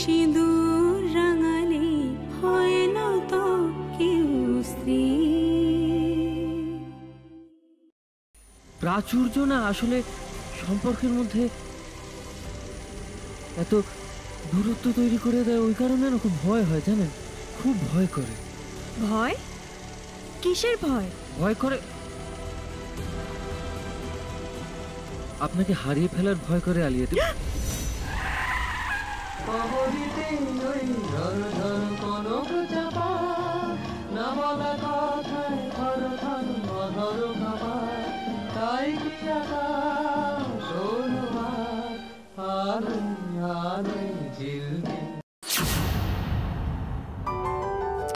সিঁদুর রাঙালে হয় না তো কেউ স্ত্রী। প্রাচুর্য না আসলে সম্পর্কের মধ্যে এত দূরত্ব তৈরি করে দেয়, ওই কারণে না খুব ভয় হয়, জানেন? খুব ভয় করে। ভয়? কিসের ভয়? ভয় করে আপনাকে হারিয়ে ফেলার ভয় করে আলিয়াতে।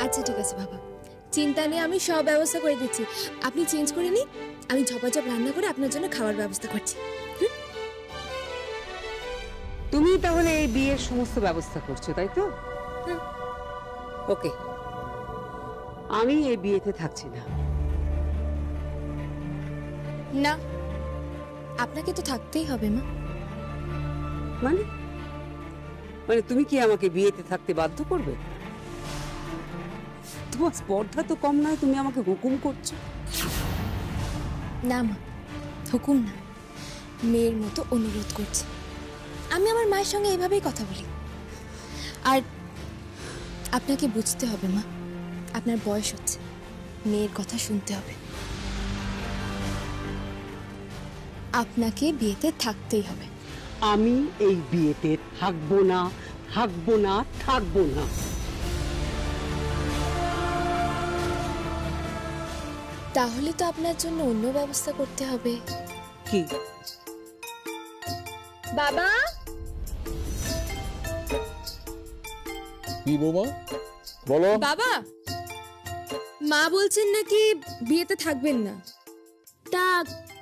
আচ্ছা ঠিক আছে বাবা, চিন্তা নেই, আমি সব ব্যবস্থা করে দিচ্ছি। আপনি চেঞ্জ করে নিন, আমি ঝপাঝপ রান্না করে আপনার জন্য খাবার ব্যবস্থা করছি। তুমি তাহলে এই বিয়ের সমস্ত ব্যবস্থা করছো, তাই তো? ওকে, আমি এই বিয়েতে থাকছি না। না, আপনাকে তো থাকতেই হবে মা। মানে মানে তুমি কি আমাকে বিয়েতে থাকতে বাধ্য করবে? তোমার স্পর্ধা তো কম নয়, তুমি আমাকে হুকুম করছো। না মা, হুকুম না, মেয়ের মতো অনুরোধ করছি। আমি আমার মায়ের সঙ্গে এভাবেই কথা বলি। আর আপনাকে বুঝতে হবে মা, আপনার বয়স হচ্ছে, মেয়ের কথা শুনতে হবে। আপনাকে বিয়েতে থাকতেই হবে। আমি এই বিয়েতে থাকবো না, থাকবো না, থাকবো না। তাহলে তো আপনার জন্য অন্য ব্যবস্থা করতে হবে। কি? বাবা, কি বৌমা বলো? বাবা, মা বলছেন নাকি বিয়েতে থাকবেন না, তা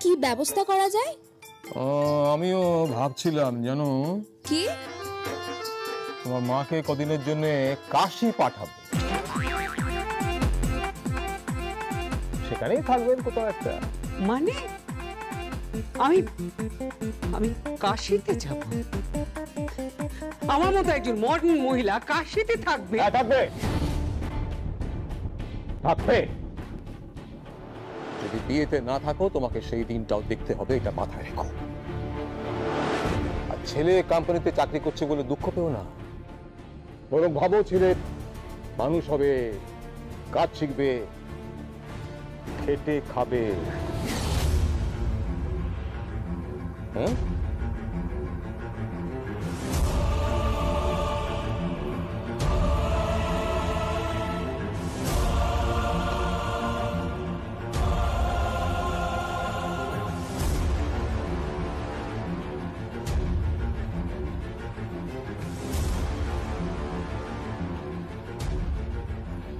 কি ব্যবস্থা করা যায়? আমিও ভাবছিলাম জানো, কি? তোমার মাকে কদিনের জন্য কাশি পাঠাবো, সেখানেই থাকবেন কোথাও একটা। মানে আমি আমি কাশিতে যাব? আমার মতো একজন মডার্ন মহিলা কাশিতে থাকবে? থাকবে থাকবে। যদি বিয়েতে না থাকো তোমাকে সেই দিনটাও দেখতে হবে, এটা মাথায় রেখো। আর ছেলে কোম্পানিতে চাকরি করছে বলে দুঃখ পেও না, বরং ভাবো ছেলে মানুষ হবে, কাজ শিখবে, খেটে খাবে। হ্যাঁ,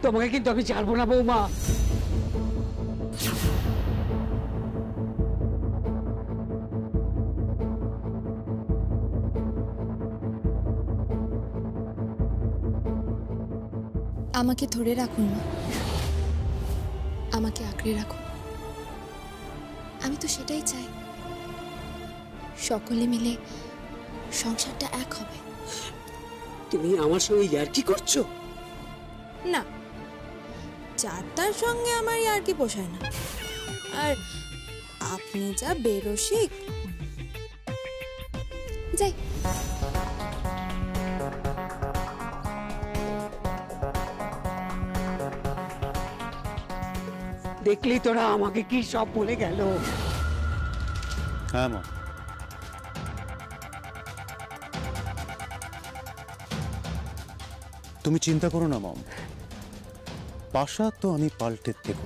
তোমাকে কিন্তু আমি ছাড়বো না বৌমা। আমাকে ধরে রাখুন মা, আমাকে আঁকড়ে রাখুন। আমি তো সেটাই চাই, সকলে মিলে সংসারটা এক হবে। তুমি আমার সঙ্গে ইয়ার্কি করছো? না, চারটার সঙ্গে আমার আর কি পোষায় না। আর আপনি যা বেরসিক। যাই। দেখলি তোরা আমাকে কি সব বলে গেল। হ্যাঁ মা, তুমি চিন্তা করো না মম, পাশা তো আমি পাল্টে দেখব,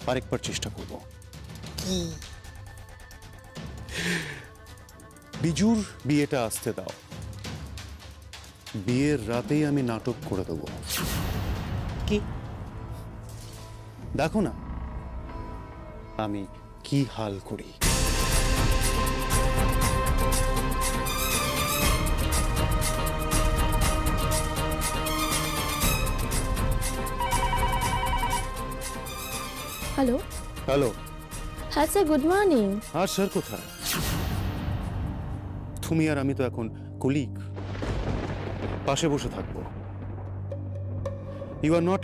আরেকবার চেষ্টা করব। বিজুর বিয়েটা আসতে দাও, বিয়ের রাতেই আমি নাটক করে দেব। কি? দেখো না আমি কি হাল করি। হ্যালো। হ্যালো। হ্যাঁ স্যার, গুড মর্নিং। আর স্যার কোথায়? তুমি আর আমি তো এখন কলিগ। পাশে বসে থাকবো। You are not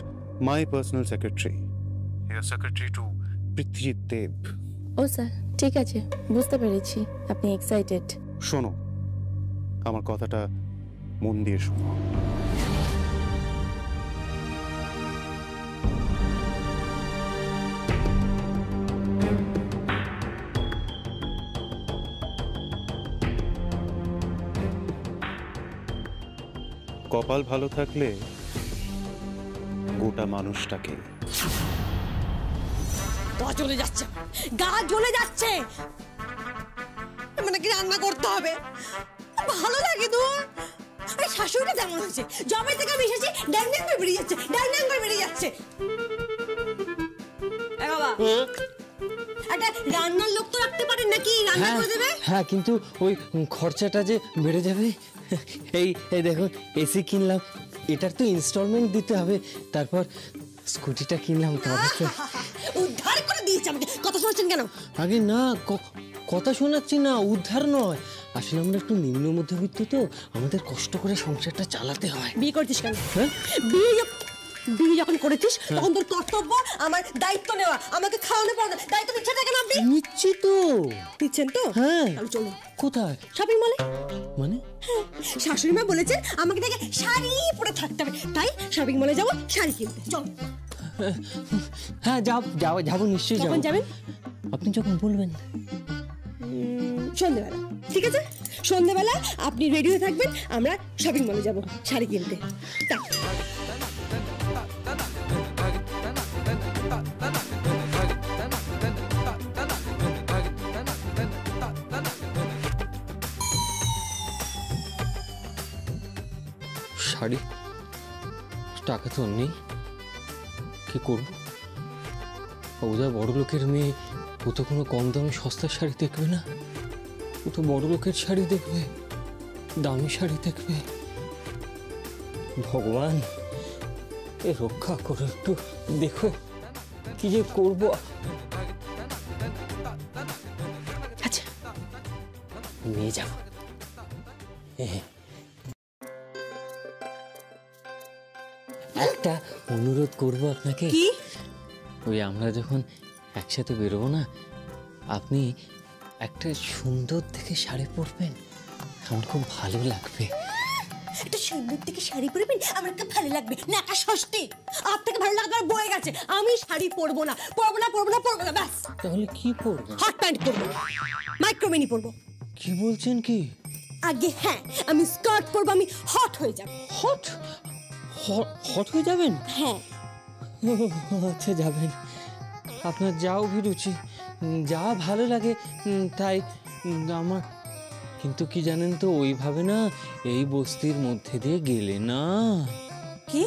my personal secretary, you are secretary to Prithvijit Deb. ও স্যার, ঠিক আছে, বুঝতে পেরেছি আপনি এক্সাইটেড। শোনো, আমার কথাটা মন দিয়ে শোনো। কপাল ভালো থাকলে গোটা মানুষটাকে। গা জ্বলে যাচ্ছে, গা জ্বলে যাচ্ছে। মানে কি রান্না করতে হবে? ভালো লাগে তো। এই শাশুড়িটা তেমন হয়েছে, জবে থেকে আমি এসেছি ড্যাং ড্যাং করে বেরিয়ে যাচ্ছে, ড্যাং ড্যাং করে বেরিয়ে যাচ্ছে। এ বাবা, একটা রান্নার লোক তো রাখতে পারেন নাকি, রান্না করে দেবে? হ্যাঁ, কিন্তু ওই খরচাটা যে বেড়ে যাবে। এই এই দেখুন, এসি কিনলাম, এটার তো ইনস্টলমেন্ট দিতে হবে। তারপর স্কুটিটা কিনলাম, উদ্ধার করে দিয়েছে আমাকে। কথা শোনাচ্ছেন কেন? আগে না, কথা শোনাচ্ছি না, উদ্ধার নয়। আসলে আমরা একটু নিম্ন মধ্যবিত্ত, তো আমাদের কষ্ট করে সংসারটা চালাতে হয়। বিয়ে করছিস কেন? হ্যাঁ, বিয়ে যখন করেছিস তখন তোর কর্তব্য আমার দায়িত্ব নেওয়া, আমাকে খাওয়ানো পড়ানো। দায়িত্ব নিচ্ছে না কেন আপনি? নিচ্ছি তো। দিচ্ছেন তো? হ্যাঁ। তাহলে চলুন। কোথায়? শপিং মলে। মানে? শাশুড়ি মা বলেছেন আমাকে দেখে শাড়ি পরে থাকতে হবে, তাই শপিং মলে যাবো শাড়ি কিনতে। চল। হ্যাঁ, যাবো নিশ্চয়ই যাবো। কখন যাবেন? আপনি যখন বলবেন। সন্ধ্যেবেলা। ঠিক আছে, সন্ধ্যেবেলা আপনি রেডি হয়ে থাকবেন, আমরা শপিং মলে যাবো শাড়ি কিনতে। শাড়ি টাকা তো নেই, কি করব? ও যা বড় লোকের মেয়ে, ও তো কোনো কম দামি সস্তার শাড়ি দেখবে না, ও তো বড় লোকের শাড়ি দেখবে, দামি শাড়ি দেখবে। ভগবান, এ রক্ষা করো, একটু দেখো কি যে করবো। আচ্ছা, নিয়ে যাবো। একটা অনুরোধ করবো আপনাকে। কি? ওই আমরা যখন একসাথে বেরোবো না, আপনি একটা সুন্দর দেখে শাড়ি পরবেন, আমার খুব ভালো লাগবে। একটা সুন্দর থেকে শাড়ি পরবেন, আমার খুব ভালো লাগবে। নাকা ষষ্ঠী, আপনাকে ভালো লাগার বয়ে গেছে। আমি শাড়ি পরবো না, পরবো না, পরবো না, পরবো না, ব্যাস। তাহলে কি পরবেন? হট প্যান্ট পরবো, মাইক্রোমিনি পরবো। কি বলছেন কি? আগে হ্যাঁ, আমি স্কার্ট পরবো, আমি হট হয়ে যাব। হট হট হয়ে যাবেন? হ্যাঁ। আচ্ছা, যাবেন। আপনার যা অভিরুচি, যা ভালো লাগে তাই আমার। কিন্তু কি জানেন তো, ওইভাবে না এই বস্তির মধ্যে দিয়ে গেলে না। কি?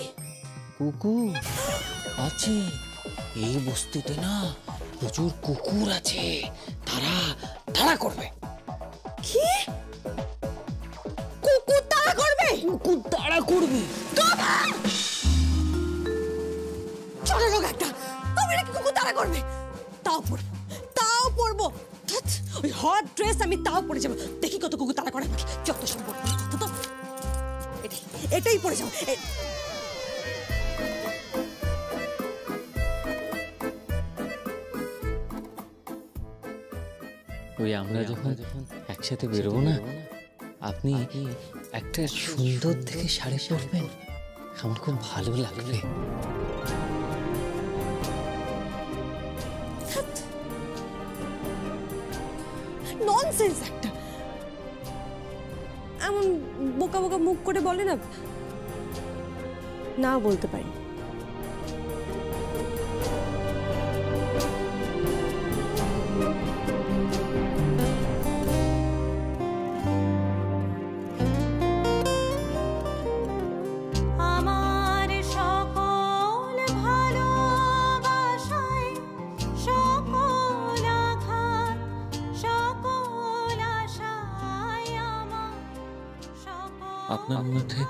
কুকুর আছে এই বস্তিতে, না প্রচুর কুকুর আছে, তারা তাড়া করবে। কি? কুকুর তাড়া করবে? কুকুর তাড়া করবে। চলো লোক একটা, তুমি নাকি কুকুর তাড়া করবে? তাও পরবো, তাও পরবো। ধ্যাৎ, ওই হট ড্রেস আমি তাও পরে যাবো। দেখি কত কুকুর তাড়া করে আমাকে। যত সম্ভব কথা তো এটাই পরে যাবো। ওই আমরা যখন একসাথে বেরোবো না, আপনি একটা সুন্দর দেখে শাড়ি পরবেন, আমার খুব ভালো লাগবে। ননসেন্স একটা। এমন বোকা বোকা মুখ করে বলে না, না বলতে পারি। আমার সকল ভালোবাসায়, সকল আঘাত, সকল আশায় আমার আপনার মধ্যে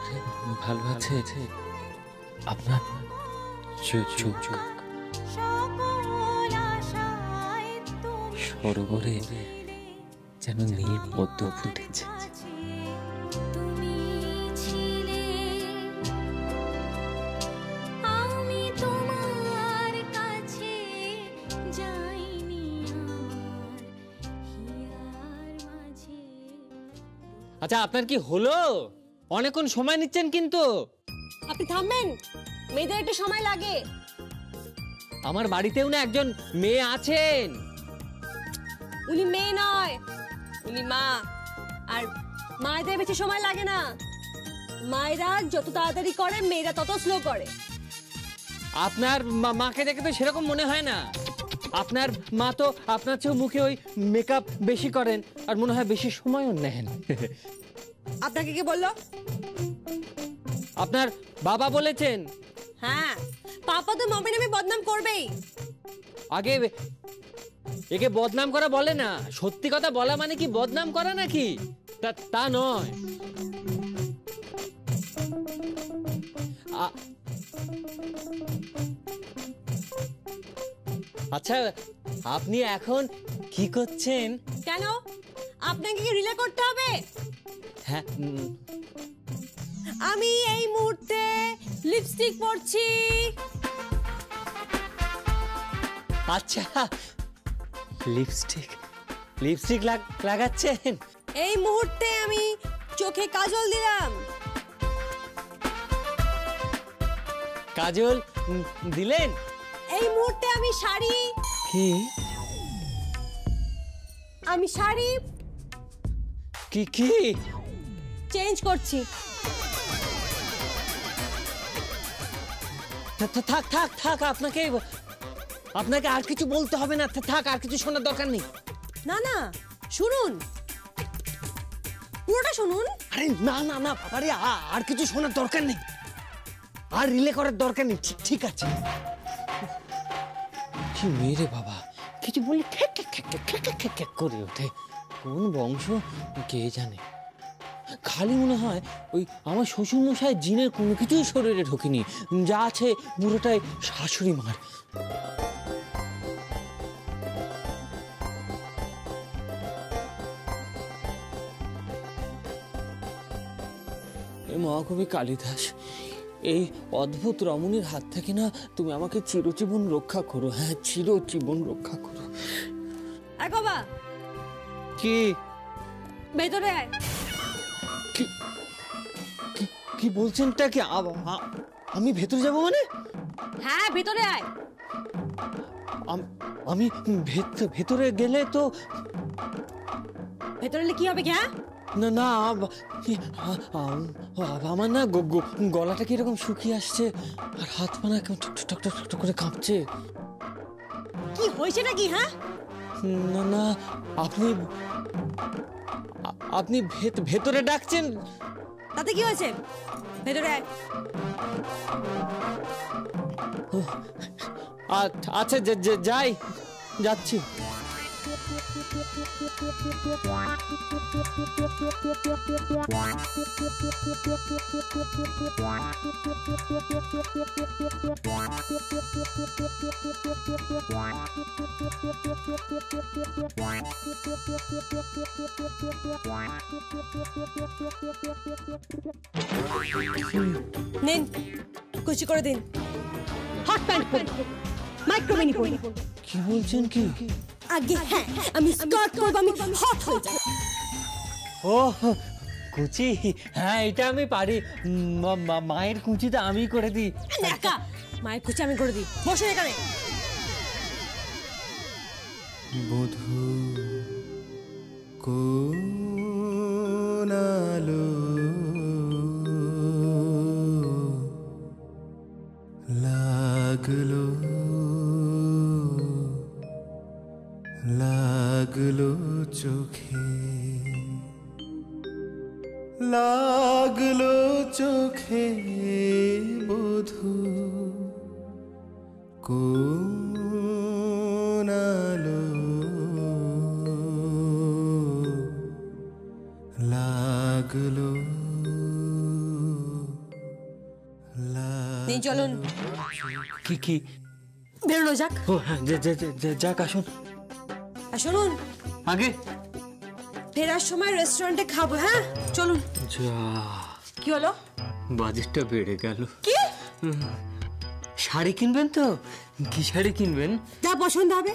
ভালো আছে, আপনার চোখ সকল আশায় তুমি সরোবরে যেন নীল পদ্ম ফুটেছে। তুমি ছিলে আচ্ছা আপনার কি হলো? অনেকক্ষণ সময় নিচ্ছেন কিন্তু। আপনি থামবেন, মেয়েদের একটু সময় লাগে। আমার বাড়িতেও না একজন মেয়ে আছেন। উনি মেয়ে নয়, উনি মা। আর মায়েদের বেশি সময় লাগে না। মায়েরা যত তাড়াতাড়ি করে মেয়েরা তত স্লো করে। আপনার মাকে দেখে তো সেরকম মনে হয় না। আপনার মা তো আপনার চেয়েও মুখে ওই মেকআপ বেশি করেন আর মনে হয় বেশি সময়ও নেন। আপনাকে কে বললো? আপনার বাবা বলেছেন। হ্যাঁ, পাপা তো মমি নামে বদনাম করবেই। আগে একে বদনাম করা বলে না, সত্যি কথা বলা মানে কি বদনাম করা নাকি? তা নয়। আচ্ছা আপনি এখন কি করছেন? কেন, আপনাকে কি রিলে করতে হবে? হ্যাঁ আমি এই মুহূর্তে লিপস্টিক পরছি। আচ্ছা লিপস্টিক লিপস্টিক লাগাচ্ছেন? এই মুহূর্তে আমি চোখে কাজল দিলাম। কাজল দিলেন? এই মুহূর্তে আমি শাড়ি কি চেঞ্জ করছি। থাক থাক থাক, আপনাকে আর কিছু বলতে হবে না। থাক, আর কিছু শোনার দরকার নেই। না না, শুনুন, পুরোটা শুনুন। আরে না না না বাবারে, আর কিছু শোনার দরকার নেই, আর রিলে করার দরকার নেই। ঠিক আছে। কি মেরে বাবা, কিছু বললে খ্যাক করে ওঠে। কোন বংশ কে জানে। খালি মনে হয় ওই আমার শ্বশুর মশাই জিনের কোনো কিছুই শরীরে ঢোকেনি, যা আছে পুরোটাই শাশুড়ি মার। মহাকবি কালিদাস, এই অদ্ভুত রমণীর হাত থেকে না তুমি আমাকে চিরজীবন রক্ষা করো। হ্যাঁ, চিরজীবন রক্ষা করো। বাবা, কি ভেতরে আয়। কি বলছেনটা কি? আমি ভেতরে যাব মানে? হ্যাঁ, ভেতরে আয়। আমি ভেতরে গেলে তো ভেতরে এলে কি হবে? হ্যাঁ না না, আমার না গলাটা কিরকম শুকিয়ে আসছে আর হাত পা না ঠক করে কাঁপছে। কি হয়েছে নাকি? হ্যাঁ না না, আপনি ভেতরে ডাকছেন, তাতে কি হয়েছে? ভেতরে আয়। আচ্ছা যাই, যাচ্ছি। নিন, কুচি করে দিন। হট প্যান্ট পরি, মাইক্রো মিনি পরি। কি বলছেন? কি আগে? হ্যাঁ, আমি স্কার্ট পরব, আমি হট হয়ে যাব। ও কুচি, হ্যাঁ এটা আমি পারি। মায়ের কুচিটা আমি করে দিই। একা মায়ের কুচি আমি করে দিই। বসে এখানে। বধূ কোন আলো লাগলো লাগলো চোখে, লাগলো চোখে বধূ কোন আলো লাগলো। নিন, চলুন। কি বেরোনো যাক। ও হ্যাঁ, যাক, আসুন। আর শুনুন, আগে ফেরার সময় রেস্টুরেন্টে খাবো। হ্যাঁ, চলুন। যা, কি হলো? বাজেটটা বেড়ে গেল। কি? শাড়ি কিনবেন তো? কি শাড়ি কিনবেন? যা পছন্দ হবে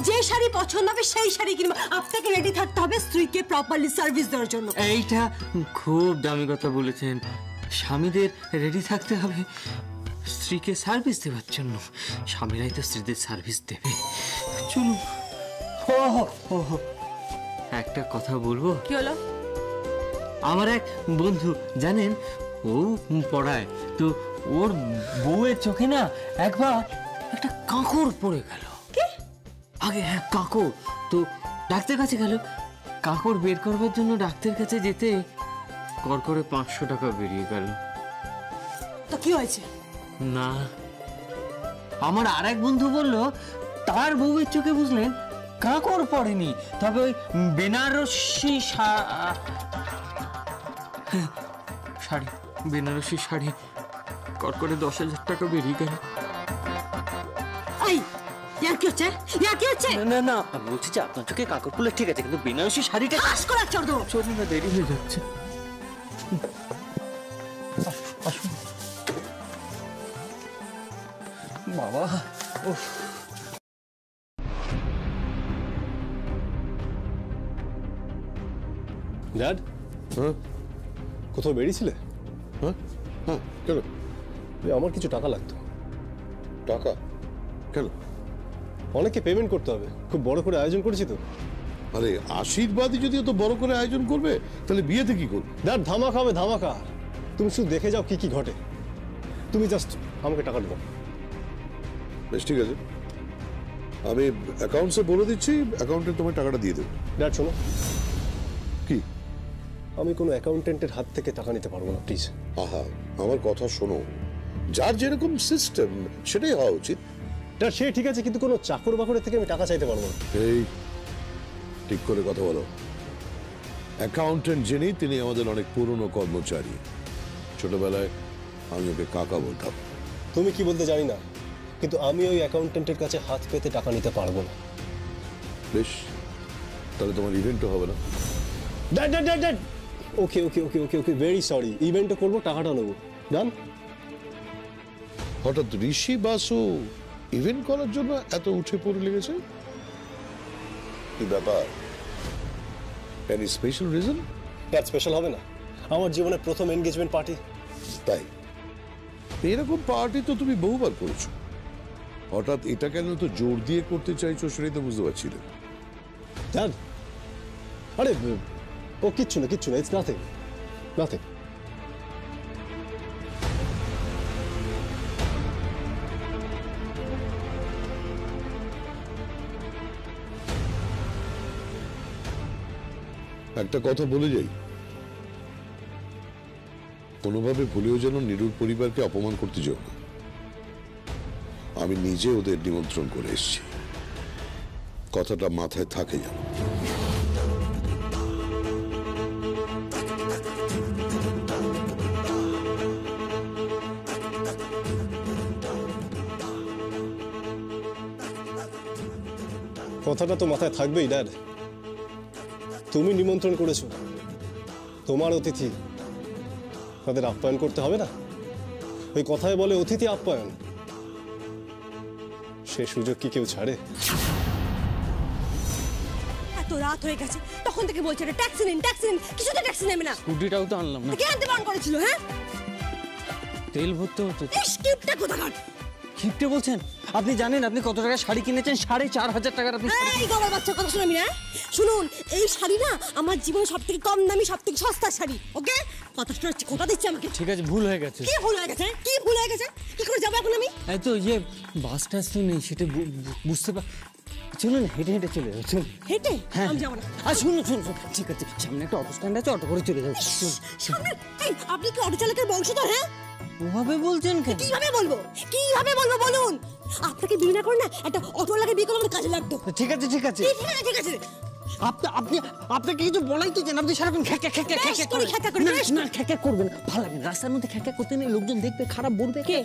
যে শাড়ি পছন্দ হবে সেই শাড়ি কিনবো। আপনাকে রেডি থাকতে হবে স্ত্রীকে প্রপারলি সার্ভিস দেওয়ার জন্য। এইটা খুব দামি কথা বলেছেন। স্বামীদের রেডি থাকতে হবে স্ত্রীকে সার্ভিস দেওয়ার জন্য। স্বামীরাই তো স্ত্রীদের সার্ভিস দেবে। চলুন। একটা কথা বলবো? কি হলো? আমার এক বন্ধু জানেন, ও পড়ায়, তো ওর বউয়ের চোখে না একবার একটা কাঁকড় পড়ে গেল। আগে হ্যাঁ, কাঁকড়। তো ডাক্তার কাছে গেল। কাঁকড় বের করবার জন্য ডাক্তার কাছে যেতে করে 500 টাকা বেরিয়ে গেল। তো কি হয়েছে? না, আমার আর এক বন্ধু বলল তার বউয়ের চোখে বুঝলেন কাঁকড় পড়েনি, তবে ওই বেনারসি শাড়ি, বেনারসি শাড়ি করে 10,000 টাকা বেরিয়ে গেল। কি হচ্ছে? না না, বলছি যে আপনার চোখে কাঁকড় পড়লে ঠিক আছে, কিন্তু বেনারসি শাড়িটা চলুন না, দেরি হয়ে যাচ্ছে। আসুন বাবা। ড্যাড, হ্যাঁ কোথাও বেরিয়েছিলে? হ্যাঁ হ্যাঁ, কেন? আমার কিছু টাকা লাগতো। টাকা কেন? অনেককে পেমেন্ট করতে হবে, খুব বড় করে আয়োজন করেছি তো। আরে আশীর্বাদই যদি এত বড় করে আয়োজন করবে তাহলে বিয়েতে কি করবে? ড্যাড, ধামাকা হবে, ধামাকা। তুমি শুধু দেখে যাও কি কি ঘটে। তুমি জাস্ট আমাকে টাকা দাও। বেশ, ঠিক আছে, আমি অ্যাকাউন্টসে বলে দিচ্ছি, অ্যাকাউন্টে তোমার টাকাটা দিয়ে দেবো। ড্যাড শোনো, কি? আমি কোনো অ্যাকাউন্টেন্টের হাত থেকে টাকা নিতে পারবো না, প্লিজ। আহা, আমার কথা শোনো, যার যেরকম সিস্টেম সেটাই হওয়া উচিত। ড্যাড সে ঠিক আছে, কিন্তু কোনো চাকর বাকরের থেকে আমি টাকা চাইতে পারবো না। এই ঠিক করে কথা বলো। অ্যাকাউন্টেন্ট যিনি, তিনি আমাদের অনেক পুরনো কর্মচারী। ছোটবেলায় আমি ওকে কাকা বলতাম। তুমি কি বলতে জানি না, কিন্তু আমি ওই অ্যাকাউন্টেন্টের কাছে হাত পেতে টাকা নিতে পারবো না। বেশ, তাহলে তোমার ইভেন্টও হবে না। ড্যাড ড্যাড ড্যাড ড্যাড, ওকে ওকে ওকে ওকে ওকে, ভেরি সরি। ইভেন্টও করবো, টাকাটা নেবো, ডান। হঠাৎ ঋষি বাসু ইভেন্ট করার জন্য এত উঠে পড়ে লেগেছে, কি ব্যাপার? Any special reason? Dad special হবে না, আমার জীবনের প্রথম এনগেজমেন্ট পার্টি। তাই? এরকম পার্টি তো তুমি বহুবার করেছো, হঠাৎ এটা কেন তো জোর দিয়ে করতে চাইছো সেটাই তো বুঝতে পারছি না। ড্যাড, আরে ও কিচ্ছু না, কিচ্ছু না, ইটস নাথিং, নাথিং। একটা কথা বলে যাই, কোনোভাবে ভুলেও যেন নিরুর পরিবারকে অপমান করতে যেও না। আমি নিজে ওদের নিমন্ত্রণ করে এসেছি, কথাটা মাথায় থাকে যেন। কথাটা তো মাথায় থাকবেই ড্যাড। তুমি নিমন্ত্রণ করেছো, তোমার অতিথি, তাদের আপ্যায়ন করতে হবে না? ওই কথায় বলে অতিথি আপ্যায়ন, সে সুযোগ কি কেউ ছাড়ে? এত রাত হয়ে গেছে, তখন থেকে বলছে ট্যাক্সি নিন, ট্যাক্সি নিন, কিছুতে ট্যাক্সি নেবে না। স্কুটিটাও তো আনলাম না। কে আনতে বারণ করেছিল? হ্যাঁ, তেল ভরতে হতো। স্কিপটা কোথাকার? ক্ষিপ্টে বলছেন? আপনি জানেন আপনি কত টাকা শাড়ি কিনেছেন? 4,500 টাকার আপনি শাড়ি। এই গলার বাচ্চা কথা শুনামি না। শুনুন, এই শাড়ি না আমার জীবনে সবথেকে কম দামি, সবথেকে সস্তা শাড়ি। ওকে, কথা শোনাচ্ছি, কথা দিচ্ছি আমাকে। ঠিক আছে, ভুল হয়ে গেছে। কি ভুল হয়ে গেছে? কি ভুল হয়ে গেছে? কি করে যাবো এখন আমি? এই তো ইয়ে বাস টাস তো নেই, সেটা বুঝতে পার। চলুন, হেঁটে হেঁটে চলে যাও। চলুন। হেঁটে? হ্যাঁ, আমি যাবো না। আর শুনুন শুনুন, ঠিক আছে, সামনে একটা অটো স্ট্যান্ড আছে, অটো করে চলে যাও। সামনে? এই, আপনি কি অটো চালকের বংশধর? হ্যাঁ, ওভাবে বলছেন কেন? কিভাবে বলবো? কিভাবে বলবো বলুন? আপনাকে বিয়ে না করে না একটা অটোওয়ালাকে বিয়ে করলে আমার কাজে লাগতো। ঠিক আছে ঠিক আছে ঠিক আছে, ঠিক আছে। আপনাকে কিছু বলাই তো, আপনি সারাক্ষণ খ্যাঁকা খ্যাঁকা বেশ খ্যাঁকা করে করেন। খ্যাঁকা করি, না বেশ না, খ্যাঁকা করবেন না, ভালো লাগে না। রাস্তার মধ্যে খ্যাঁকা করতে নেই, লোকজন দেখবে, খারাপ বলবে। কে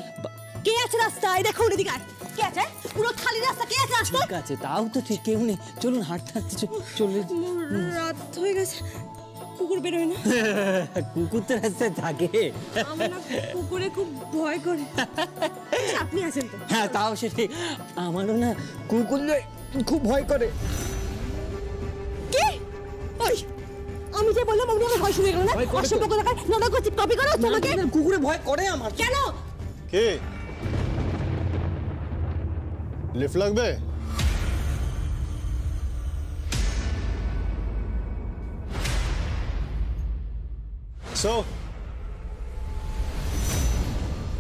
কে আছে রাস্তায়? দেখুন এদিকে আয়। কে আছে? পুরো খালি রাস্তা, কে আছে রাস্তায়? ঠিক আছে, তাও তো ঠিক, কেউ নেই। চলুন, হাঁটতে হাঁটতে চলে। রাত হয়ে গেছে, কুকুর বেরোয় না। কুকুর তো রাস্তায় থাকে। আমার না কুকুরে খুব ভয় করে। আপনি আছেন তো? হ্যাঁ, তাও সেটাই। আমারও না কুকুর খুব ভয় করে। কি ওই আমি যে বললাম আমি আমার ভয় শুনে গেল না অসভ্য কথা নড়া করছি কপি করো তোমাকে কুকুরে ভয় করে আমার। কেন কে লিফট লাগবে?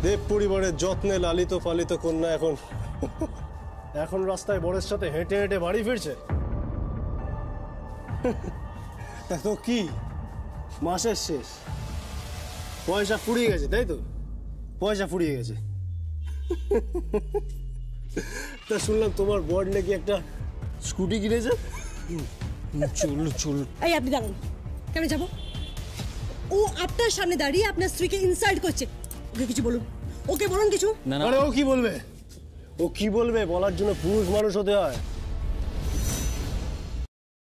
দেব পরিবারের যত্নে লালিত পালিত কন্যা এখন রাস্তায় বরের সাথে হেঁটে হেঁটে বাড়ি ফিরছে। তো কি মাসের শেষ, পয়সা ফুরিয়ে গেছে, তাই তো? পয়সা ফুরিয়ে গেছে। তা শুনলাম তোমার বর নাকি একটা স্কুটি কিনেছে। চল এই আপনি দাঁড়ান, কেন যাব? ও আপনার সামনে দাঁড়িয়ে আপনার স্ত্রীকে ইনসাল্ট করছে। ওকে কিছু বলুন, ওকে বলুন কিছু। আরে ও কি বলবে? ও কি বলবে? বলার জন্য পুরুষ মানুষ হতে হয়।